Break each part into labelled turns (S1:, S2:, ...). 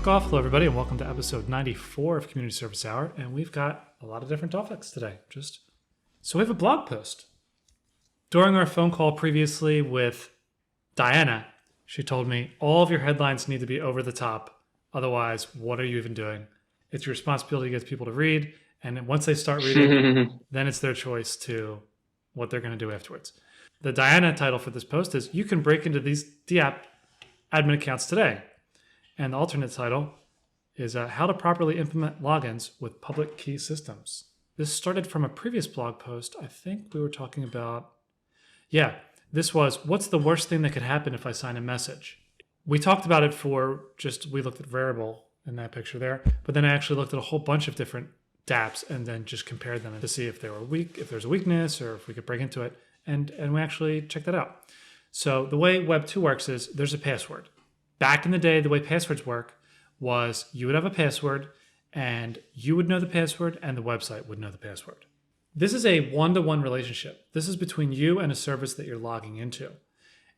S1: off. Hello, everybody, and welcome to episode 94 of Community Service Hour. And we've got a lot of different topics today. So we have a blog post. During our phone call previously with Diana, she told me all of your headlines need to be over the top. Otherwise, what are you even doing? It's your responsibility to get people to read. And once they start reading, then it's their choice to what they're going to do afterwards. The Diana title for this post is, you can break into these DApp admin accounts today. And the alternate title is how to properly implement logins with public key systems. This started from a previous blog post. I think we were talking about, this was, what's the worst thing that could happen if I sign a message? We talked about it we looked at variable in that picture there, but then I actually looked at a whole bunch of different dapps and then just compared them to see if they were weak, if there's a weakness, or if we could break into it. And we actually checked that out. So the way Web 2 works is there's a password. Back in the day, the way passwords work was you would have a password and you would know the password and the website would know the password. This is a one-to-one relationship. This is between you and a service that you're logging into.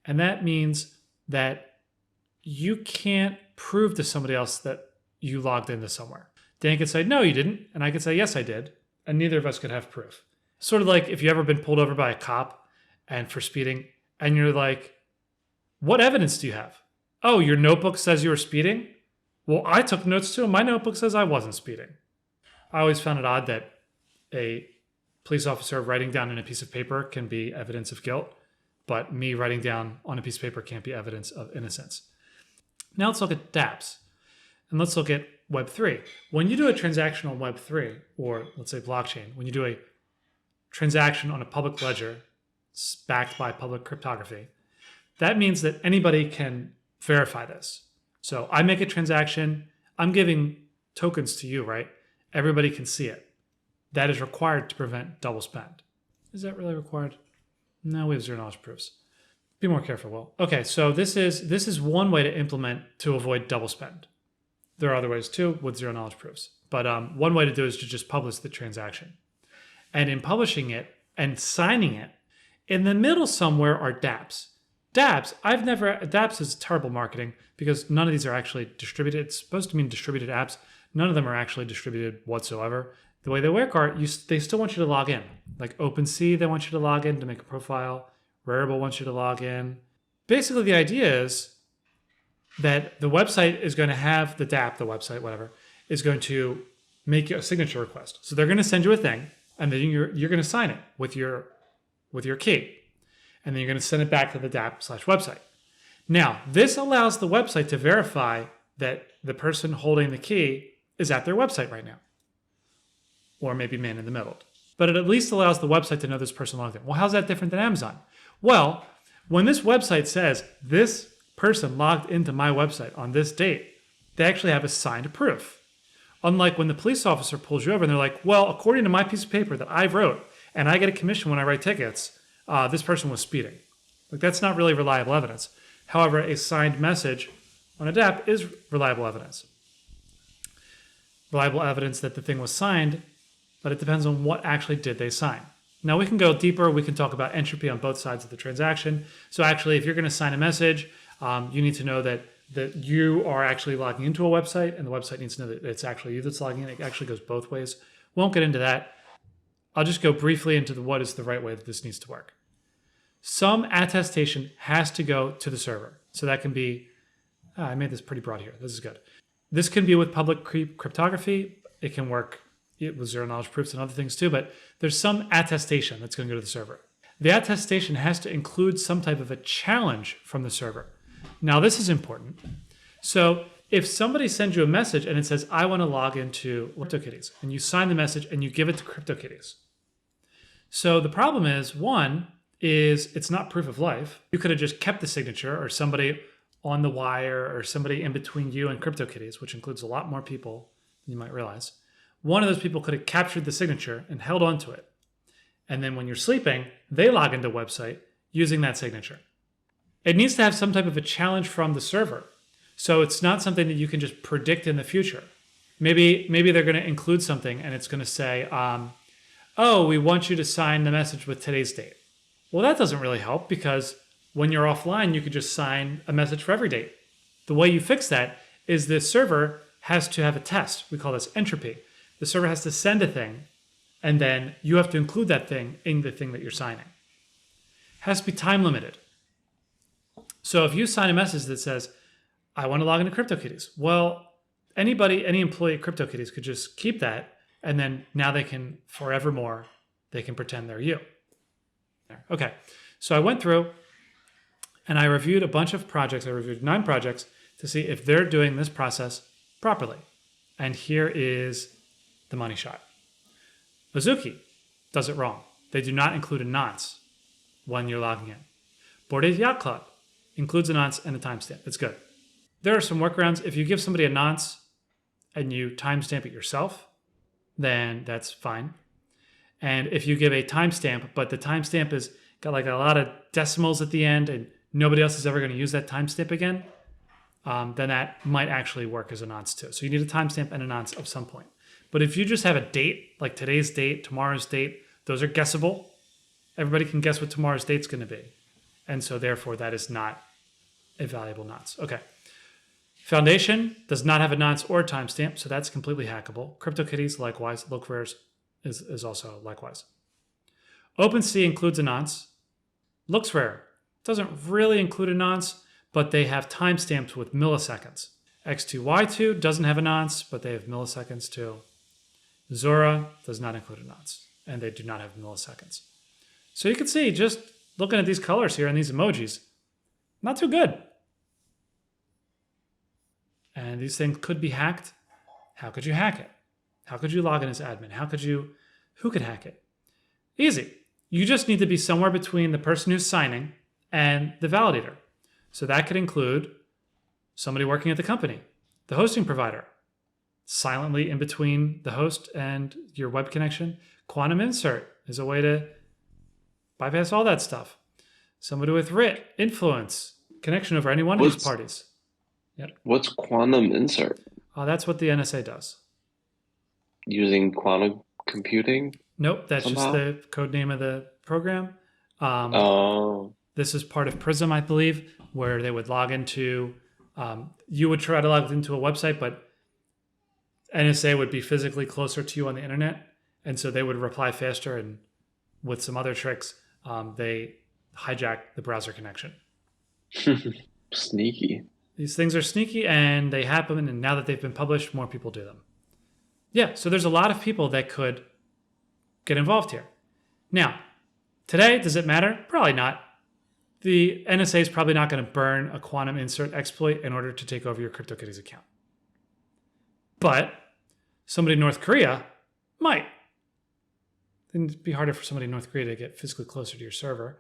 S1: And that means that you can't prove to somebody else that you logged into somewhere. Dan could say, no, you didn't. And I could say, yes, I did. And neither of us could have proof. Sort of like if you ever been pulled over by a cop and for speeding, and you're like, what evidence do you have? Oh, your notebook says you were speeding? Well, I took notes too, and my notebook says I wasn't speeding. I always found it odd that a police officer writing down on a piece of paper can be evidence of guilt, but me writing down on a piece of paper can't be evidence of innocence. Now let's look at dapps, and let's look at Web 3. When you do a transaction on Web 3, or let's say blockchain, when you do a transaction on a public ledger backed by public cryptography, that means that anybody can verify this. So I make a transaction, I'm giving tokens to you, right? Everybody can see it. That is required to prevent double spend. Is that really required? No, we have zero knowledge proofs. Be more careful, Will. Okay, so this is one way to implement to avoid double spend. There are other ways too with zero knowledge proofs. But one way to do it is to just publish the transaction. And in publishing it and signing it, in the middle somewhere are dapps. Dapps is terrible marketing because none of these are actually distributed. It's supposed to mean distributed apps. None of them are actually distributed whatsoever. The way they work are, they still want you to log in. Like OpenSea, they want you to log in to make a profile. Rarible wants you to log in. Basically, the idea is that the website is going to have the DApp, the website, whatever, is going to make you a signature request. So they're going to send you a thing, and then you're going to sign it with your key. And then you're going to send it back to the DApp/website. Now, this allows the website to verify that the person holding the key is at their website right now. Or maybe man in the middle. But it at least allows the website to know this person logged in. Well, how's that different than Amazon? Well, when this website says this person logged into my website on this date, they actually have a signed proof. Unlike when the police officer pulls you over and they're like, well, according to my piece of paper that I wrote, and I get a commission when I write tickets, this person was speeding. Like, that's not really reliable evidence. However, a signed message on a DApp is reliable evidence. Reliable evidence that the thing was signed, but it depends on what actually did they sign. Now, we can go deeper. We can talk about entropy on both sides of the transaction. So actually, if you're going to sign a message, you need to know that you are actually logging into a website, and the website needs to know that it's actually you that's logging in. It actually goes both ways. Won't get into that. I'll just go briefly into what is the right way that this needs to work. Some attestation has to go to the server. So that can be, I made this pretty broad here. This is good. This can be with public cryptography. It can work with zero knowledge proofs and other things too, but there's some attestation that's going to go to the server. The attestation has to include some type of a challenge from the server. Now, this is important. So if somebody sends you a message and it says, I want to log into CryptoKitties, and you sign the message and you give it to CryptoKitties. So the problem is, one, it's not proof of life. You could have just kept the signature, or somebody on the wire, or somebody in between you and CryptoKitties, which includes a lot more people than you might realize. One of those people could have captured the signature and held onto it. And then when you're sleeping, they log into the website using that signature. It needs to have some type of a challenge from the server. So it's not something that you can just predict in the future. Maybe they're going to include something and it's going to say, oh, we want you to sign the message with today's date. Well, that doesn't really help because when you're offline, you could just sign a message for every date. The way you fix that is the server has to have a test. We call this entropy. The server has to send a thing, and then you have to include that thing in the thing that you're signing. It has to be time limited. So if you sign a message that says, I want to log into CryptoKitties, well, any employee at CryptoKitties could just keep that, and then now they can forevermore, they can pretend they're you. Okay, so I went through and I reviewed a bunch of projects. I reviewed 9 projects to see if they're doing this process properly. And here is the money shot. Azuki does it wrong. They do not include a nonce when you're logging in. Bored Ape Yacht Club includes a nonce and a timestamp. It's good. There are some workarounds. If you give somebody a nonce and you timestamp it yourself, then that's fine. And if you give a timestamp, but the timestamp has got like a lot of decimals at the end and nobody else is ever going to use that timestamp again, then that might actually work as a nonce too. So you need a timestamp and a nonce of some point. But if you just have a date, like today's date, tomorrow's date, those are guessable. Everybody can guess what tomorrow's date's going to be. And so therefore that is not a valuable nonce. Okay. Foundation does not have a nonce or a timestamp, so that's completely hackable. CryptoKitties, likewise. Lookrares is also likewise. OpenSea includes a nonce. LooksRare doesn't really include a nonce, but they have timestamps with milliseconds. X2Y2 doesn't have a nonce, but they have milliseconds too. Zora does not include a nonce, and they do not have milliseconds. So you can see, just looking at these colors here and these emojis, not too good. And these things could be hacked. How could you hack it? How could you log in as admin? Who could hack it? Easy. You just need to be somewhere between the person who's signing and the validator. So that could include somebody working at the company, the hosting provider, silently in between the host and your web connection. Quantum insert is a way to bypass all that stuff. Somebody with writ, influence, connection over any one of these parties. Yep.
S2: What's quantum insert?
S1: That's what the NSA does.
S2: Using quantum computing?
S1: Nope, that's
S2: somehow?
S1: just the code name of the program.
S2: Oh.
S1: This is part of Prism, I believe, where they would log into, you would try to log into a website, but NSA would be physically closer to you on the internet. And so they would reply faster, and with some other tricks, they hijack the browser connection.
S2: Sneaky.
S1: These things are sneaky and they happen, and now that they've been published, more people do them. Yeah, so there's a lot of people that could get involved here. Now, today, does it matter? Probably not. The NSA is probably not going to burn a quantum insert exploit in order to take over your CryptoKitties account. But somebody in North Korea might. Then it'd be harder for somebody in North Korea to get physically closer to your server.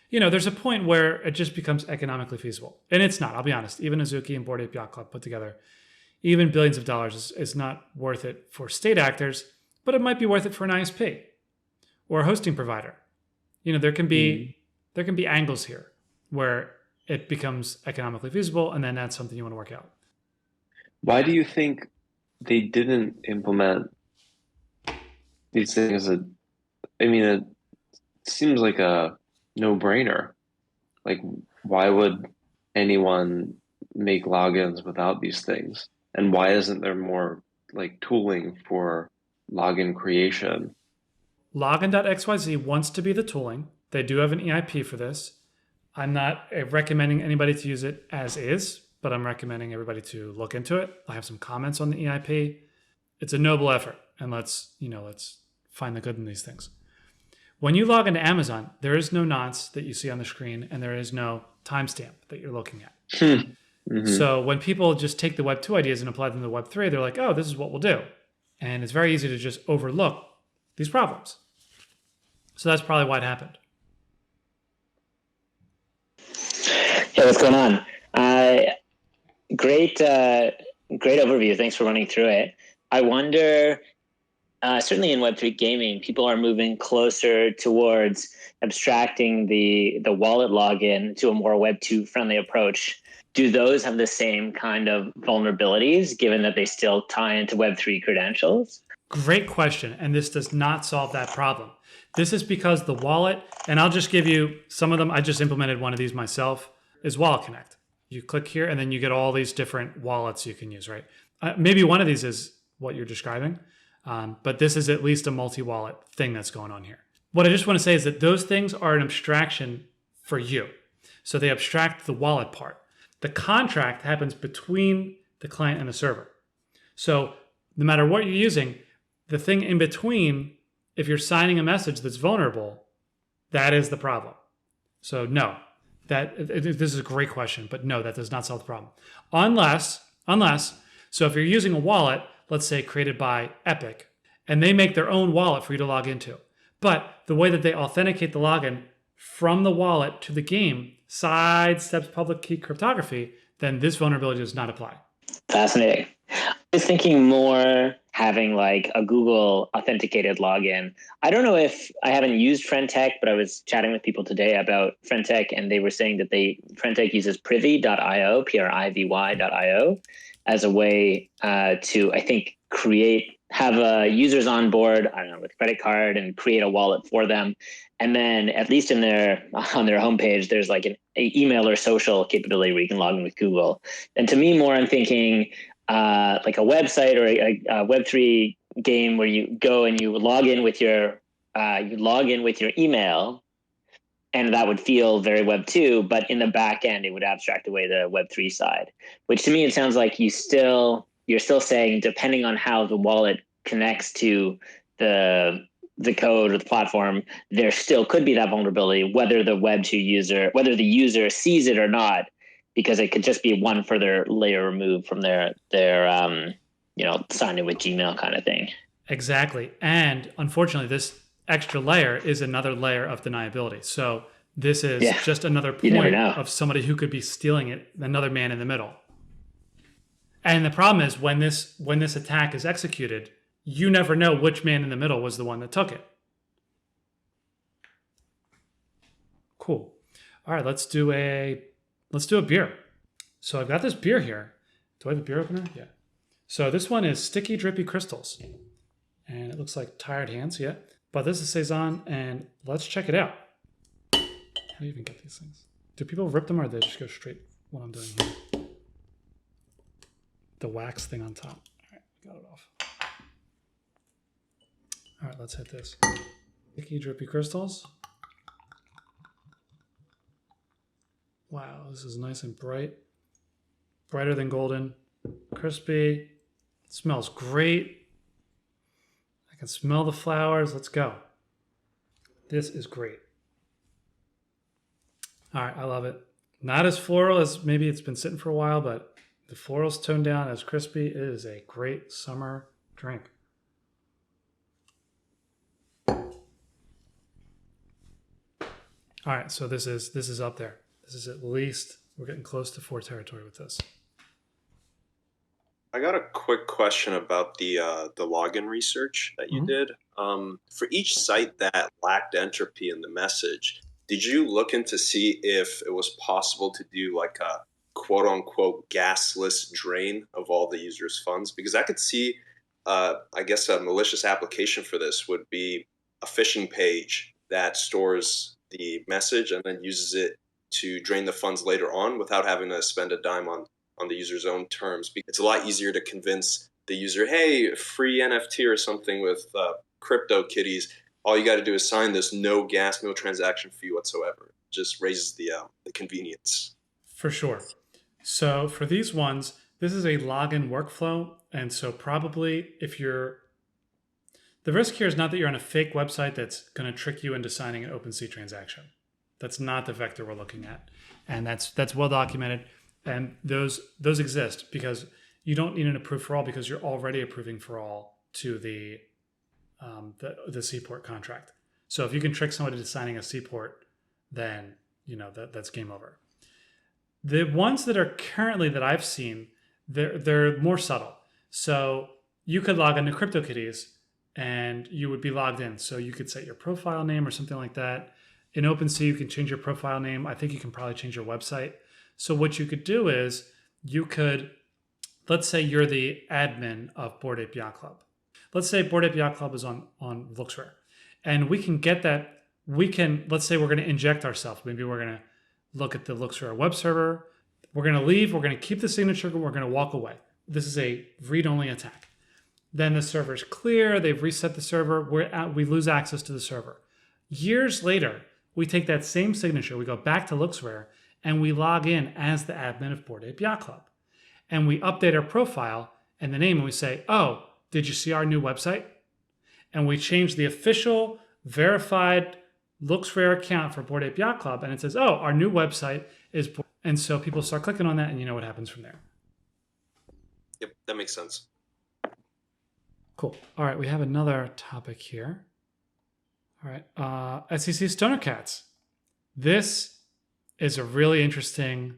S1: You know, there's a point where it just becomes economically feasible. And it's not, I'll be honest. Even Azuki and Bored Ape Yacht Club put together, even billions of dollars is not worth it for state actors, but it might be worth it for an ISP or a hosting provider. You know, there can be angles here where it becomes economically feasible, and then that's something you want to work out.
S2: Why do you think they didn't implement these things? It seems like a no-brainer. Like, why would anyone make logins without these things? And why isn't there more like tooling for login creation?
S1: Login.xyz wants to be the tooling. They do have an EIP for this. I'm not recommending anybody to use it as is, but I'm recommending everybody to look into it. I have some comments on the EIP. It's a noble effort, and let's find the good in these things. When you log into Amazon, there is no nonce that you see on the screen, and there is no timestamp that you're looking at.
S2: Mm-hmm.
S1: So when people just take the Web 2 ideas and apply them to Web 3, they're like, oh, this is what we'll do. And it's very easy to just overlook these problems. So that's probably why it happened.
S3: Hey, what's going on? Great overview. Thanks for running through it. I wonder, certainly in Web3 gaming, people are moving closer towards abstracting the wallet login to a more Web2 friendly approach. Do those have the same kind of vulnerabilities, given that they still tie into Web3 credentials?
S1: Great question. And this does not solve that problem. This is because the wallet, and I'll just give you some of them. I just implemented one of these myself, is Wallet Connect. You click here, and then you get all these different wallets you can use, right? Maybe one of these is what you're describing, but this is at least a multi-wallet thing that's going on here. What I just want to say is that those things are an abstraction for you. So they abstract the wallet part. The contract happens between the client and the server. So no matter what you're using, the thing in between, if you're signing a message that's vulnerable, that is the problem. So no, this is a great question, but no, that does not solve the problem. Unless, so if you're using a wallet, let's say created by Epic, and they make their own wallet for you to log into, but the way that they authenticate the login from the wallet to the game sidesteps public key cryptography, then this vulnerability does not apply.
S3: Fascinating. I was thinking more having like a Google authenticated login. I don't know if I haven't used Friendtech, but I was chatting with people today about Friendtech, and they were saying that Friendtech uses privy.io, privy.io, as a way to, I think, have users on board, I don't know, with credit card and create a wallet for them. And then at least on their homepage, there's like an email or social capability where you can log in with Google. And to me, more I'm thinking like a website or a Web3 game where you go and you log in with your email, and that would feel very Web2, but in the back end, it would abstract away the Web3 side, which to me, it sounds like you're still saying, depending on how the wallet connects to the code or the platform, there still could be that vulnerability, whether the user sees it or not, because it could just be one further layer removed from their signed in with Gmail kind of thing.
S1: Exactly. And unfortunately, this extra layer is another layer of deniability. So this is just another point of somebody who could be stealing it, another man in the middle. And the problem is when this attack is executed, you never know which man in the middle was the one that took it. Cool. All right, let's do a beer. So I've got this beer here. Do I have a beer opener? Yeah. So this one is Sticky Drippy Crystals. And it looks like tired hands, yeah. But this is Saison, and let's check it out. How do you even get these things? Do people rip them, or do they just go straight what I'm doing here? The wax thing on top. All right, got it off. All right, let's hit this. Sticky Drippy Crystals. Wow, this is nice and bright. Brighter than golden. Crispy. It smells great. I can smell the flowers. Let's go. This is great. All right, I love it. Not as floral as maybe it's been sitting for a while, but the floral's toned down as crispy. It is a great summer drink. All right, so this is up there. This is at least, we're getting close to 4 territory with this.
S4: I got a quick question about the login research that you did. For each site that lacked entropy in the message, did you look into see if it was possible to do like a quote unquote gasless drain of all the users' funds? Because I could see, I guess a malicious application for this would be a phishing page that stores the message and then uses it to drain the funds later on without having to spend a dime on the user's own terms. It's a lot easier to convince the user, hey, free NFT or something with crypto kitties. All you got to do is sign this, no gas, no transaction fee whatsoever. It just raises the convenience.
S1: For sure. So for these ones, this is a login workflow. And so probably the risk here is not that you're on a fake website that's going to trick you into signing an OpenSea transaction. That's not the vector we're looking at. And that's well documented. And those exist because you don't need an approve for all because you're already approving for all to the Seaport contract. So if you can trick somebody to signing a Seaport, then that's game over. The ones that are currently that I've seen, they're more subtle. So you could log into CryptoKitties and you would be logged in. So you could set your profile name or something like that. In OpenSea, you can change your profile name. I think you can probably change your website. So what you could do is let's say you're the admin of Bored Ape Yacht Club. Let's say Bored Ape Yacht Club is on Looksrare. And we can get that, let's say we're going to inject ourselves. Maybe we're going to look at the Looksrare web server, we're going to leave, we're going to keep the signature, we're going to walk away. This is a read-only attack. Then the server's clear, they've reset the server, we lose access to the server. Years later, we take that same signature, we go back to LooksRare, and we log in as the admin of Bored Ape Yacht Club. And we update our profile and the name, and we say, oh, did you see our new website? And we change the official verified LooksRare account for Bored Ape Yacht Club, and it says, oh, our new website is... And so people start clicking on that, and you know what happens from there.
S4: Yep, that makes sense.
S1: Cool. All right, we have another topic here. All right, SEC Stoner Cats. This is a really interesting...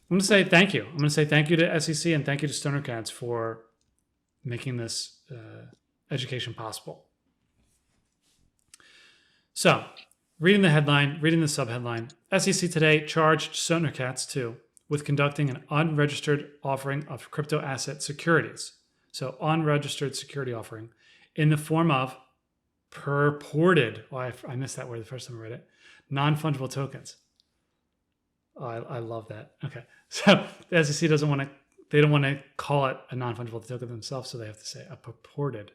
S1: I'm going to say thank you. I'm going to say thank you to SEC and thank you to Stoner Cats for making this education possible. So, reading the headline, reading the subheadline, SEC today charged Stoner Cats too with conducting an unregistered offering of crypto asset securities. So, unregistered security offering in the form of purported, I missed that word the first time I read it, non-fungible tokens. Oh, I love that. Okay. So the SEC doesn't want to, they don't want to call it a non-fungible token themselves, so they have to say a purported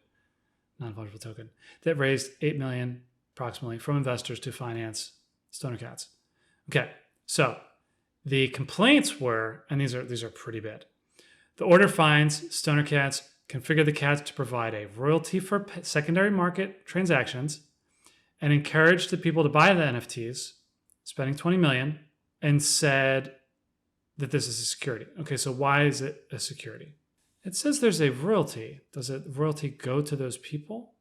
S1: non-fungible token that raised $8 million approximately from investors to finance Stoner Cats. Okay. So the complaints were, and these are pretty bad. The order finds Stoner Cats configure the cats to provide a royalty for secondary market transactions and encourage the people to buy the NFTs, spending $20 million, and said that this is a security. Okay, so why is it a security? It says there's a royalty. Does a royalty go to those people?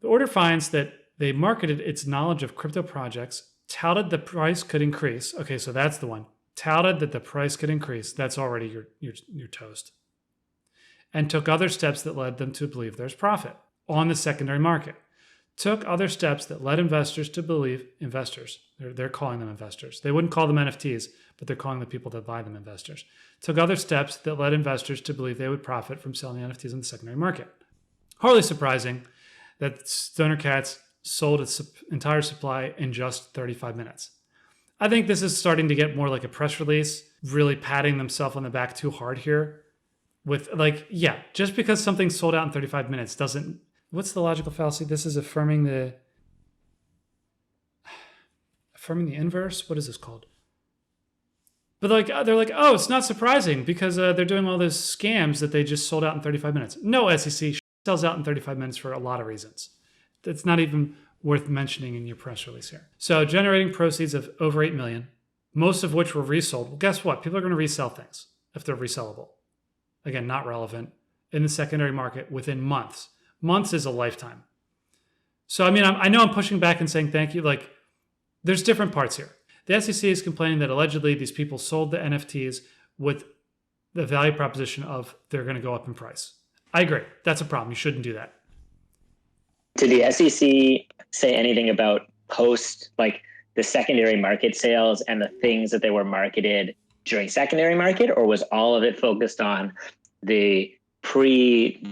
S1: The order finds that they marketed its knowledge of crypto projects, touted the price could increase. Okay, so that's the one. Touted that the price could increase. That's already your toast. And took other steps that led them to believe there's profit on the secondary market. Took other steps that led investors to believe, they're calling them investors. They wouldn't call them NFTs, but they're calling the people that buy them investors. Took other steps that led investors to believe they would profit from selling NFTs in the secondary market. Hardly surprising that Stoner Cats sold its entire supply in just 35 minutes. I think this is starting to get more like a press release, really patting themselves on the back too hard here. With just because something sold out in 35 minutes doesn't... What's the logical fallacy? This is affirming the inverse. What is this called? But they're like, oh, it's not surprising because they're doing all those scams that they just sold out in 35 minutes. No, SEC sells out in 35 minutes for a lot of reasons. It's not even worth mentioning in your press release here. So generating proceeds of over 8 million, most of which were resold. Well, guess what? People are going to resell things if they're resellable. Again, not relevant in the secondary market within months. Months is a lifetime. So, I mean, I know I'm pushing back and saying thank you. Like, there's different parts here. The SEC is complaining that allegedly these people sold the NFTs with the value proposition of they're going to go up in price. I agree. That's a problem. You shouldn't do that.
S3: Did the SEC say anything about the secondary market sales and the things that they were marketed during secondary market, or was all of it focused on the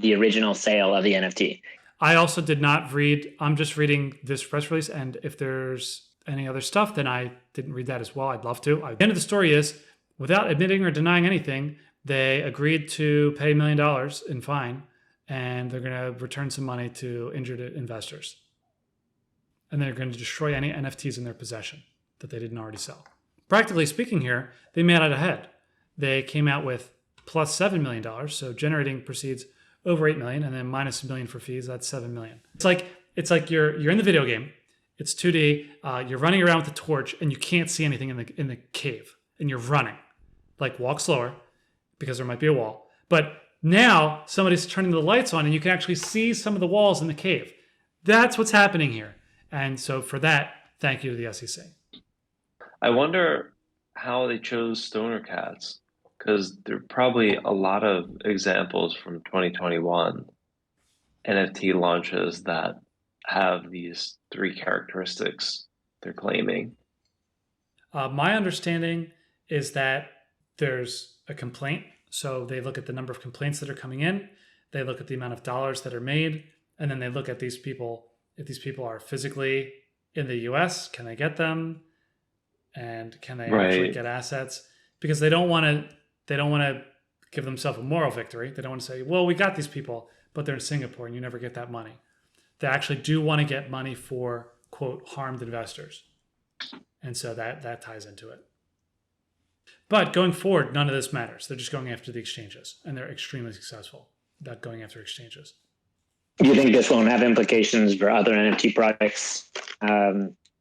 S3: original sale of the NFT?
S1: I also did not read. I'm just reading this press release, and if there's any other stuff, then I didn't read that as well. I'd love to. The end of the story is, without admitting or denying anything, they agreed to pay $1 million in fine, and they're going to return some money to injured investors. And they're going to destroy any NFTs in their possession that they didn't already sell. Practically speaking here, they made it ahead. They came out with plus $7 million, so generating proceeds over 8 million, and then minus $1 million for fees. That's 7 million. It's like you're in the video game. It's 2D. You're running around with a torch, and you can't see anything in the cave, and you're running. Like, walk slower because there might be a wall. But now somebody's turning the lights on, and you can actually see some of the walls in the cave. That's what's happening here. And so for that, thank you to the SEC.
S2: I wonder how they chose Stoner Cats, because there are probably a lot of examples from 2021 NFT launches that have these 3 characteristics they're claiming.
S1: My understanding is that there's a complaint. So they look at the number of complaints that are coming in. They look at the amount of dollars that are made. And then they look at these people. If these people are physically in the US, can they get them? And can they actually get assets? because they don't want to give themselves a moral victory. They don't want to say, well, we got these people, but they're in Singapore and you never get that money. They actually do want to get money for, quote, harmed investors. And so that ties into it. But going forward, none of this matters. They're just going after the exchanges, and they're extremely successful at going after exchanges.
S3: Do you think this won't have implications for other NFT projects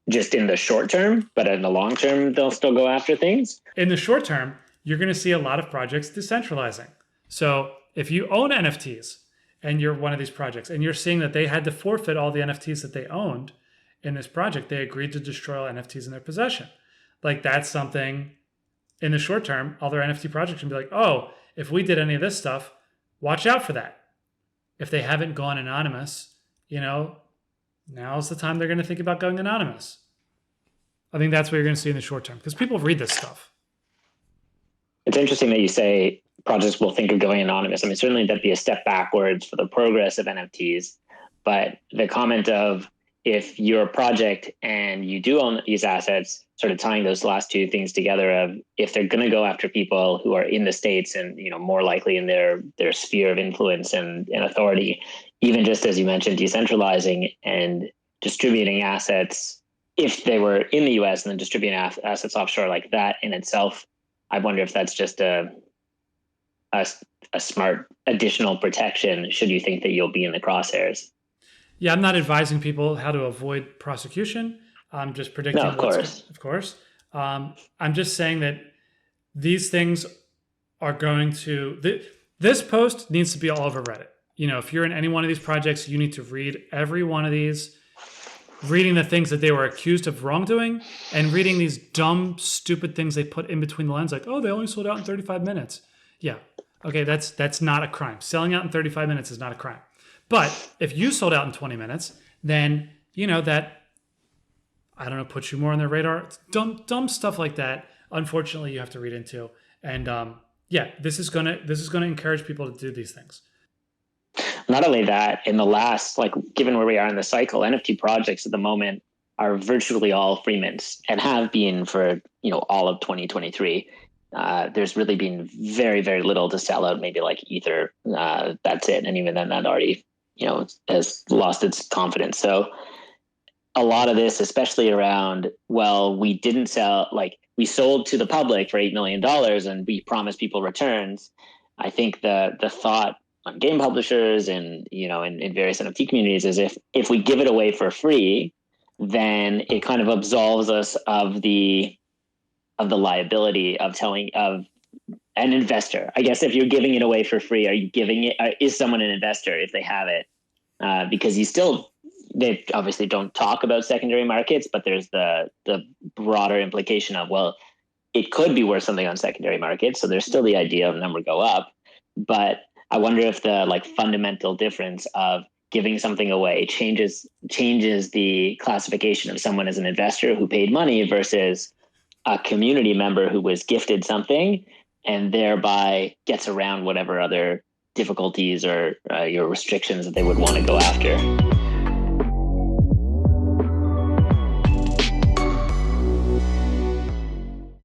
S3: just in the short term, but in the long term, they'll still go after things?
S1: In the short term, you're going to see a lot of projects decentralizing. So if you own NFTs and you're one of these projects and you're seeing that they had to forfeit all the NFTs that they owned in this project, they agreed to destroy all NFTs in their possession. Like, that's something in the short term, other NFT projects can be like, oh, if we did any of this stuff, watch out for that. If they haven't gone anonymous, now's the time they're going to think about going anonymous. I think that's what you're going to see in the short term, because people read this stuff.
S3: It's interesting that you say projects will think of going anonymous. I mean, certainly that'd be a step backwards for the progress of NFTs. But the comment of, if you're a project and you do own these assets, sort of tying those last two things together of, if they're going to go after people who are in the States and, more likely in their sphere of influence and authority, even just as you mentioned, decentralizing and distributing assets, if they were in the US and then distributing assets offshore like that in itself, I wonder if that's just a smart additional protection should you think that you'll be in the crosshairs.
S1: Yeah, I'm not advising people how to avoid prosecution. I'm just predicting.
S3: No, of course.
S1: I'm just saying that these things are going to. This post needs to be all over Reddit. If you're in any one of these projects, you need to read every one of these, reading the things that they were accused of wrongdoing, and reading these dumb, stupid things they put in between the lines, like, oh, they only sold out in 35 minutes. Yeah, okay, that's not a crime. Selling out in 35 minutes is not a crime. But if you sold out in 20 minutes, then that, I don't know, puts you more on their radar. It's dumb stuff like that. Unfortunately, you have to read into. And this is gonna encourage people to do these things.
S3: Not only that, in the last, given where we are in the cycle, NFT projects at the moment are virtually all free mints and have been for all of 2023. There's really been very, very little to sell out. Maybe like Ether, that's it. And even then, that already has lost its confidence. So a lot of this, especially around, well, we didn't sell, we sold to the public for $8 million and we promised people returns. I think the thought on game publishers and, in various NFT communities is if we give it away for free, then it kind of absolves us of the liability of an investor. I guess if you're giving it away for free, are you giving it? Is someone an investor if they have it? Because they obviously don't talk about secondary markets, but there's the broader implication of, well, it could be worth something on secondary markets. So there's still the idea of number go up, but I wonder if the fundamental difference of giving something away changes the classification of someone as an investor who paid money versus a community member who was gifted something and thereby gets around whatever other difficulties or your restrictions that they would want to go after.